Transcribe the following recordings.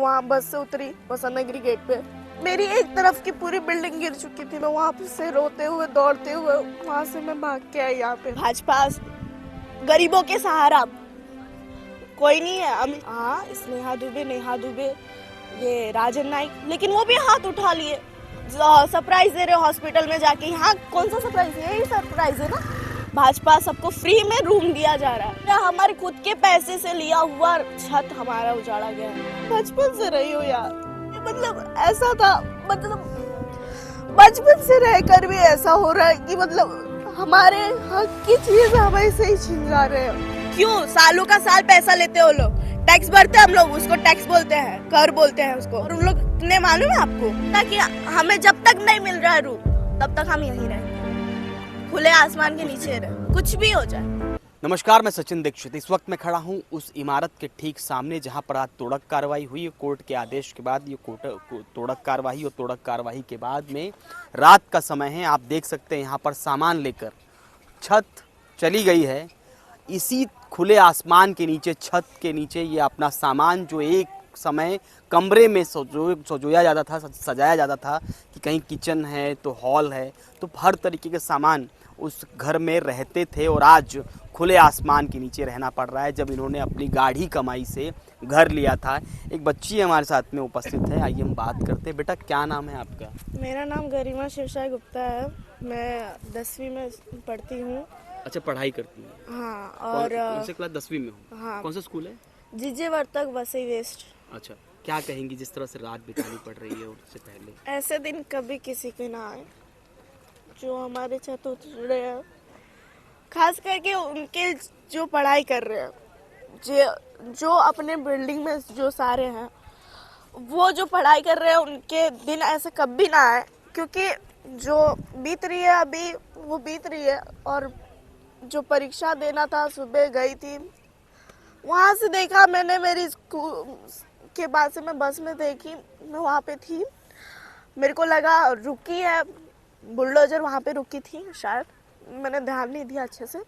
वहाँ बस से उतरी वसंत नगरी गेट पे। मेरी एक तरफ की पूरी बिल्डिंग गिर चुकी थी। मैं वहाँ से रोते हुए दौड़ते हुए वहाँ से मैं भाग के आई यहाँ पे। भाजपा गरीबों के सहारा कोई नहीं है। हाँ, नेहा दुबे, ये राजन नाइक, लेकिन वो भी हाथ उठा लिए। सरप्राइज दे रहे हॉस्पिटल में जाके। यहाँ कौन सा सरप्राइज है? यही सरप्राइज है ना। भाजपा सबको फ्री में रूम दिया जा रहा है। हमारे खुद के पैसे से लिया हुआ छत हमारा उजाड़ा गया है। बचपन से रही हो यार, मतलब ऐसा था, मतलब बचपन से रहकर भी ऐसा हो रहा है कि मतलब हमारे हक की चीज हमें से ही छीन जा रहे हैं। क्यों? सालों का साल पैसा लेते हो लोग, टैक्स भरते हम लोग, उसको टैक्स बोलते हैं, कर बोलते हैं उसको। और उन लोग ने मालूम है आपको ताकि हमें जब तक नहीं मिल रहा है रूम तब तक हम यहीं रहेंगे, खुले आसमान के नीचे रहे, कुछ भी हो जाए। नमस्कार, मैं सचिन दीक्षित। इस वक्त मैं खड़ा हूं उस इमारत के ठीक सामने जहां पर आज तोड़क कार्रवाई हुई। कोर्ट के आदेश के बाद ये तोड़क कार्रवाई के बाद में रात का समय है। आप देख सकते हैं यहाँ पर सामान लेकर छत चली गई है। इसी खुले आसमान के नीचे, छत के नीचे ये अपना सामान जो एक समय कमरे में सजोया जाता था, सजाया जाता था कि कहीं किचन है तो हॉल है, तो हर तरीके के सामान उस घर में रहते थे। और आज खुले आसमान के नीचे रहना पड़ रहा है जब इन्होंने अपनी गाढ़ी कमाई से घर लिया था। एक बच्ची हमारे साथ में उपस्थित है, आइए हम बात करते हैं। बेटा, क्या नाम है आपका? मेरा नाम गरिमा शिवसाई गुप्ता है। मैं 10वीं में पढ़ती हूँ। अच्छा, पढ़ाई करती हैं? हाँ। और कौन से क्लास? 10वीं में हो? हाँ। कौन सा स्कूल है? जीजे वर्तक वसई वेस्ट। अच्छा, क्या कहेंगी जिस तरह से रात बितानी पड़ रही है? उससे पहले ऐसे दिन कभी किसी के ना आए जो हमारे छत उतर रहे हैं, खास करके उनके जो पढ़ाई कर रहे हैं, जो अपने बिल्डिंग में जो सारे हैं, वो जो पढ़ाई कर रहे हैं, उनके दिन ऐसे कभी ना आए। क्योंकि जो बीत रही है अभी वो बीत रही है। और जो परीक्षा देना था, सुबह गई थी, वहाँ से देखा मैंने, मेरी स्कूल के बाद से मैं बस में देखी, मैं वहाँ पे थी, मेरे को लगा रुकी है, बुलडोजर वहाँ पे रुकी थी शायद, मैंने ध्यान नहीं दिया अच्छे से,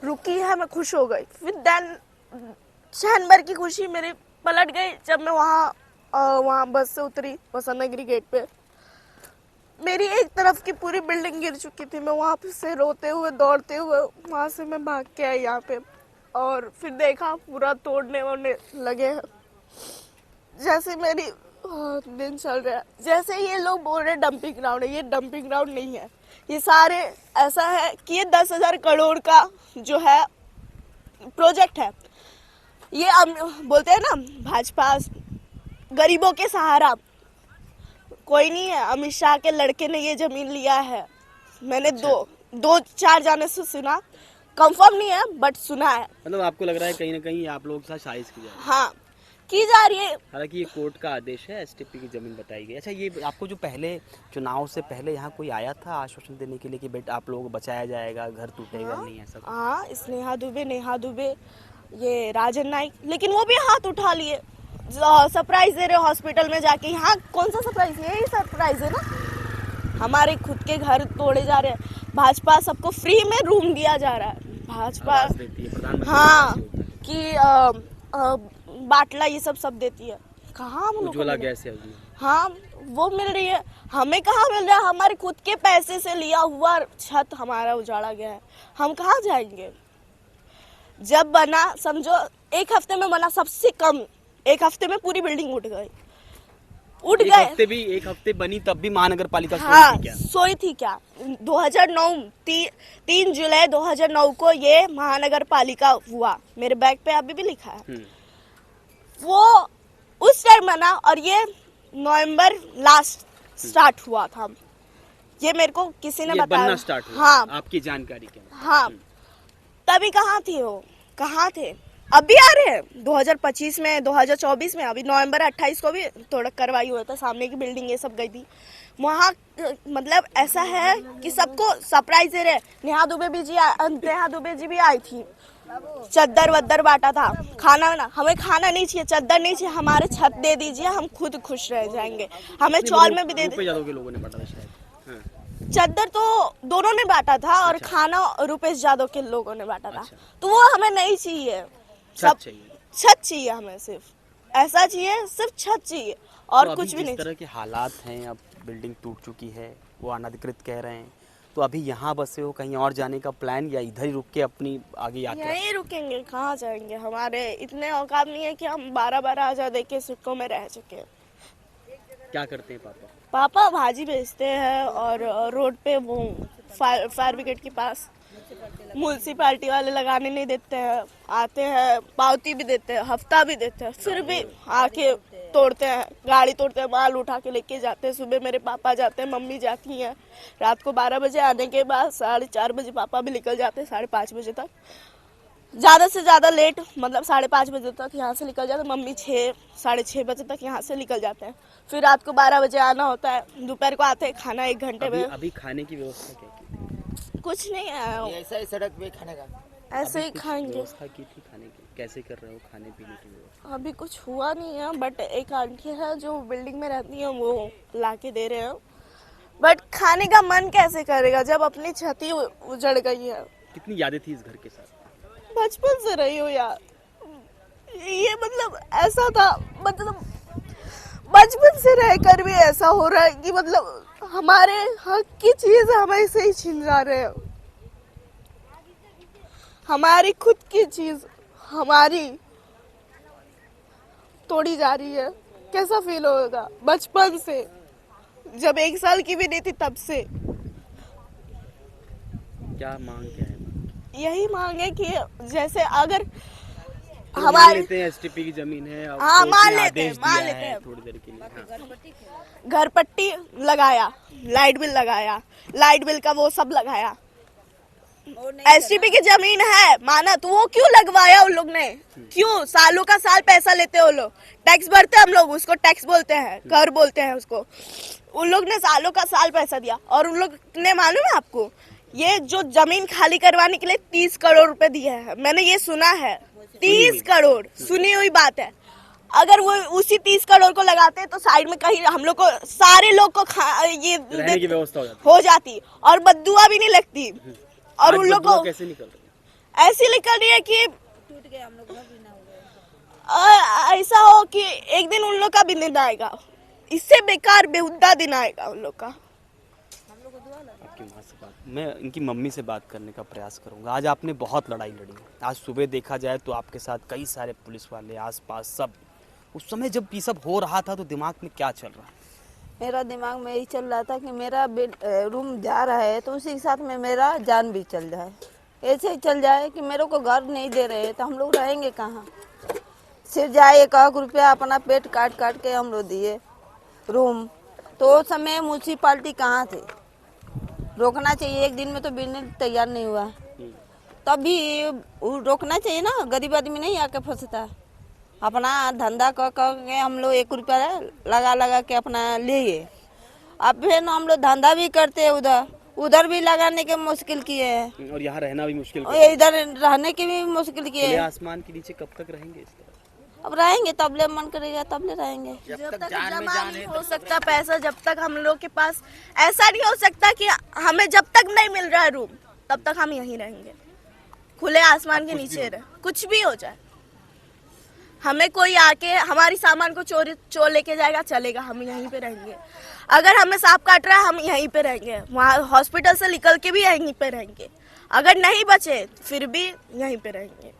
रुकी है, मैं खुश हो गई। फिर देन क्षण भर की खुशी मेरी पलट गई जब मैं वहाँ बस से उतरी वसंत नगरी गेट पे। मेरी एक तरफ की पूरी बिल्डिंग गिर चुकी थी। मैं वहाँ से रोते हुए दौड़ते हुए वहाँ से मैं भाग के आई यहाँ पे। और फिर देखा पूरा तोड़ने वोड़ने लगे हैं। जैसे मेरी दिन चल रहा है, जैसे ये लोग बोल रहे डंपिंग ग्राउंड है, ये डंपिंग ग्राउंड नहीं है। ये सारे ऐसा है कि ये 10,000 करोड़ का जो है प्रोजेक्ट है। ये बोलते हैं ना, भाजपा गरीबों के सहारा कोई नहीं है। अमित शाह के लड़के ने ये जमीन लिया है। मैंने दो चार जाने से सुना, कंफर्म नहीं है बट सुना है। मतलब आपको लग रहा है कहीं ना कहीं आप लोग साथ साजिश की जा रही है? हाँ, की जा रही है। हालांकि ये कोर्ट का आदेश है, एसटीपी की जमीन बताई गई। अच्छा, ये आपको जो पहले चुनाव से पहले यहाँ कोई आया था आश्वासन देने के लिए कि बेटा आप लोगों को बचाया जाएगा, घर टूटेगा नहीं, ऐसा? हाँ, नेहा दुबे, ये राजन नाइक, लेकिन वो भी हाथ उठा लिए। सरप्राइज दे रहे हॉस्पिटल में जाके। यहाँ कौन सा सरप्राइज है? यही सरप्राइज है ना। हमारे खुद के घर तोड़े जा रहे हैं। भाजपा सबको फ्री में रूम दिया जा रहा है। भाजपा हाँ कि बाटला ये सब देती है। कहाँ हम लोग उज्ज्वला गैस है? हाँ, वो मिल रही है, हमें कहाँ मिल रहा है? हमारे खुद के पैसे से लिया हुआ छत हमारा उजाड़ा गया है। हम कहाँ जाएंगे? जब बना, समझो 1 हफ्ते में बना, सबसे कम 1 हफ्ते में पूरी बिल्डिंग उठ गए। एक हफ्ते बनी तब भी महानगर पालिका सोई थी क्या? 2009 3 जुलाई 2009 को ये महानगर पालिका हुआ। मेरे बैग पे अभी भी लिखा है। वो उस टाइम बना और ये नवंबर लास्ट स्टार्ट हुआ था। ये मेरे को किसी ने बताया। स्टार्ट हुआ? हाँ, आपकी जानकारी के? हाँ। तभी कहाँ थी वो? कहाँ थे? अभी आ रहे हैं 2025 में, 2024 में। अभी नवंबर 28 को भी तोड़क कार्रवाई हुआ था, सामने की बिल्डिंग ये सब गई थी वहाँ। मतलब ऐसा है कि सबको सरप्राइज दे रहे। नेहा दुबे जी भी आई थी, चद्दर वद्दर बांटा था, खाना ना, हमें खाना नहीं चाहिए, चद्दर नहीं चाहिए, हमारे छत दे दीजिए, हम खुद खुश रह जाएंगे। हमें चौल में भी दे दीजिए। चद्दर तो दोनों ने बांटा था और खाना रुपेश यादव के लोगों ने बांटा था। तो वो हमें नहीं चाहिए, छत चाहिए हमें सिर्फ। ऐसा चाहिए, सिर्फ छत चाहिए और तो अभी कुछ भी जिस नहीं तरह के हालात हैं, अब बिल्डिंग टूट चुकी है, वो अनधिकृत कह रहे हैं, तो अभी यहाँ बसे हो, कहीं और जाने का प्लान या इधर ही रुक के अपनी आगे चाहिए। यात्रा? यहीं रुकेंगे, कहाँ जाएंगे, हमारे इतने औकात नहीं है कि हम 12-12 हजार दे के सिक्कों में रह चुके हैं। क्या करते हैं पापा? पापा भाजी बेचते हैं और रोड पे वो फायर ब्रिगेड के पास म्यूनसिपाल्टी वाले लगाने नहीं देते हैं, आते हैं पावती भी देते हैं, हफ्ता भी देते हैं, फिर भी आके तोड़ते हैं, गाड़ी तोड़ते हैं, माल उठा के लेके जाते हैं। सुबह मेरे पापा जाते हैं, मम्मी जाती हैं, रात को 12 बजे आने के बाद 4:30 बजे पापा भी निकल जाते हैं, 5:30 बजे तक, ज़्यादा से ज़्यादा लेट मतलब 5:30 बजे तक यहाँ से निकल जाते हैं। मम्मी 6-6:30 बजे तक यहाँ से निकल जाते हैं, फिर रात को 12 बजे आना होता है, दोपहर को आते हैं, खाना 1 घंटे में। अभी खाने की व्यवस्था क्या की थी? कुछ नहीं है, ऐसा ही सड़क पे खाने का ऐसे ही कुछ खाएंगे। व्यवस्था की थी खाने की? कैसे कर रहे हो खाने पीने की व्यवस्था? अभी कुछ हुआ नहीं है, बट एक आंटी है जो बिल्डिंग में रहती है, वो ला के दे रहे हैं, बट खाने का मन कैसे करेगा जब अपनी छत ही उजड़ गई है। कितनी यादें थी इस घर के साथ? बचपन से रही हो यार, ये मतलब ऐसा था, मतलब बचपन से रहकर भी ऐसा हो रहा है कि मतलब हमारे हक की चीज हमें से ही छीन जा रहे हैं। हमारी खुद की चीज हमारी तोड़ी जा रही है, कैसा फील होगा? बचपन से, जब 1 साल की भी नहीं थी तब से क्या मांग क्या है? यही मांग है कि जैसे अगर मान हमारे लेते हैं एसटीपी की जमीन है, अब हाँ, कोर्ट मान ने लेते हैं, आदेश मान दिया लेते है हैं। थोड़ी देर के लिए। हाँ। घर पट्टी लगाया, लाइट बिल लगाया, लाइट बिल का वो सब लगाया, एसटीपी की जमीन है माना, तो वो क्यों लगवाया उन लोग ने? क्यों? सालों का साल पैसा लेते हैं वो लोग, टैक्स भरते हैं हम लोग, उसको टैक्स बोलते हैं, कर बोलते हैं उसको। उन लोग ने सालों का साल पैसा दिया और उन लोग ने, मालूम है आपको, ये जो जमीन खाली करवाने के लिए 30 करोड़ रुपए दिए हैं, मैंने ये सुना है, 30 करोड़, सुनी हुई बात है। अगर वो उसी 30 करोड़ को लगाते तो साइड में कहीं हम लोग को, सारे लोग को ये रहने की व्यवस्था हो जाती और बददुआ भी नहीं लगती। और उन लोग को कैसे निकल रही है? ऐसी निकल रही है कि टूट गए हम लोग, ऐसा हो कि एक दिन उन लोग का भी दिन आएगा, इससे बेकार बेहुदा दिन आएगा उन लोग का। आपकी माँ से बात, मैं इनकी मम्मी से बात करने का प्रयास करूंगा। आज आपने बहुत लड़ाई लड़ी, आज सुबह देखा जाए तो आपके साथ कई सारे पुलिस वाले आसपास सब, उस समय जब ये सब हो रहा था तो दिमाग में क्या चल रहा है? मेरा दिमाग में यही चल रहा था कि मेरा रूम जा रहा है तो उसी के साथ में मेरा जान भी चल जाए, ऐसे ही चल जाए कि मेरे को घर नहीं दे रहे तो हम लोग रहेंगे कहाँ? सिर्फ जाए 1 रुपया अपना पेट काट काट के हम लोग दिए रूम, तो उस समय म्यूनसिपाल्टी कहाँ थे? रोकना चाहिए, एक दिन में तो बिल्डिंग तैयार नहीं हुआ, तब भी रोकना चाहिए ना, गरीब आदमी नहीं आके फंसता। अपना धंधा कर के हम लोग 1 रुपया लगा लगा के अपना लिए, अब फिर हम लोग धंधा भी करते हैं, उधर भी लगाने के मुश्किल किए हैं और यहाँ रहना भी मुश्किल और इधर रहने की भी मुश्किल किए हैं। आसमान के नीचे कब तक रहेंगे इस तरह? अब रहेंगे तब ले मन करेगा तब ले रहेंगे। जब तक जमा नहीं हो सकता पैसा, जब तक हम लोग के पास ऐसा नहीं हो सकता कि हमें जब तक नहीं मिल रहा है रूम, तब तक हम यहीं रहेंगे, खुले आसमान के नीचे रहे, कुछ भी हो जाए। हमें कोई आके हमारी सामान को चोर लेके जाएगा, चलेगा, हम यहीं पे रहेंगे। अगर हमें सांप काट रहा है, हम यहीं पे रहेंगे, वहाँ हॉस्पिटल से निकल के भी यहीं पे रहेंगे, अगर नहीं बचे फिर भी यहीं पे रहेंगे।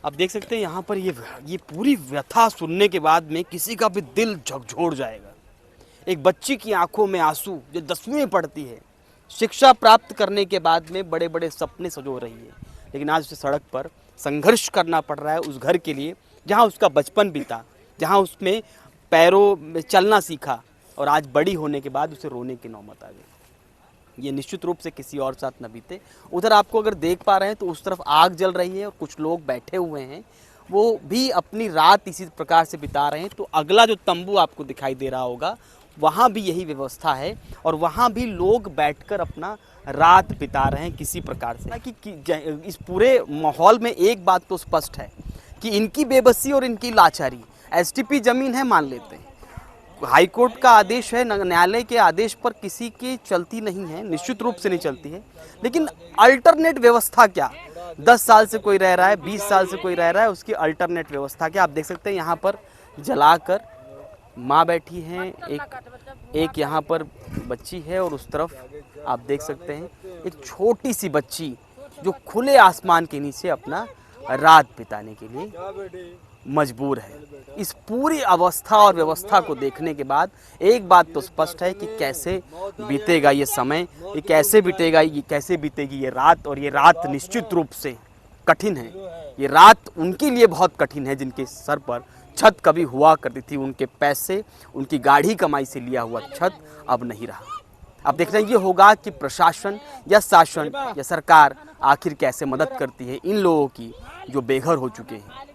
आप देख सकते हैं यहाँ पर ये पूरी व्यथा सुनने के बाद में किसी का भी दिल झकझोर जाएगा। एक बच्ची की आंखों में आंसू, जो 10वीं में पढ़ती है, शिक्षा प्राप्त करने के बाद में बड़े बड़े सपने सजो रही है, लेकिन आज उसे सड़क पर संघर्ष करना पड़ रहा है उस घर के लिए जहाँ उसका बचपन बीता, जहाँ उसमें पैरों में चलना सीखा, और आज बड़ी होने के बाद उसे रोने की नौबत आ गई। ये निश्चित रूप से किसी और साथ न बीते। उधर आपको अगर देख पा रहे हैं तो उस तरफ आग जल रही है और कुछ लोग बैठे हुए हैं, वो भी अपनी रात इसी प्रकार से बिता रहे हैं। तो अगला जो तंबू आपको दिखाई दे रहा होगा, वहाँ भी यही व्यवस्था है और वहाँ भी लोग बैठकर अपना रात बिता रहे हैं किसी प्रकार से। कि इस पूरे माहौल में एक बात तो स्पष्ट है कि इनकी बेबसी और इनकी लाचारी, एसटीपी जमीन है मान लेते हैं, हाई कोर्ट का आदेश है, न्यायालय के आदेश पर किसी की चलती नहीं है, निश्चित रूप से नहीं चलती है, लेकिन अल्टरनेट व्यवस्था क्या? 10 साल से कोई रह रहा है, 20 साल से कोई रह रहा है, उसकी अल्टरनेट व्यवस्था के आप देख सकते हैं यहाँ पर जलाकर माँ बैठी हैं, एक यहाँ पर बच्ची है और उस तरफ आप देख सकते हैं एक छोटी सी बच्ची जो खुले आसमान के नीचे अपना रात बिताने के लिए मजबूर है। इस पूरी अवस्था और व्यवस्था को देखने के बाद एक बात तो स्पष्ट है कि कैसे बीतेगा ये समय, ये कैसे बीतेगा, ये कैसे बीतेगी ये रात। और ये रात निश्चित रूप से कठिन है, ये रात उनके लिए बहुत कठिन है जिनके सर पर छत कभी हुआ करती थी, उनके पैसे, उनकी गाढ़ी कमाई से लिया हुआ छत अब नहीं रहा। अब देखना ये होगा कि प्रशासन या शासन या सरकार आखिर कैसे मदद करती है इन लोगों की जो बेघर हो चुके हैं।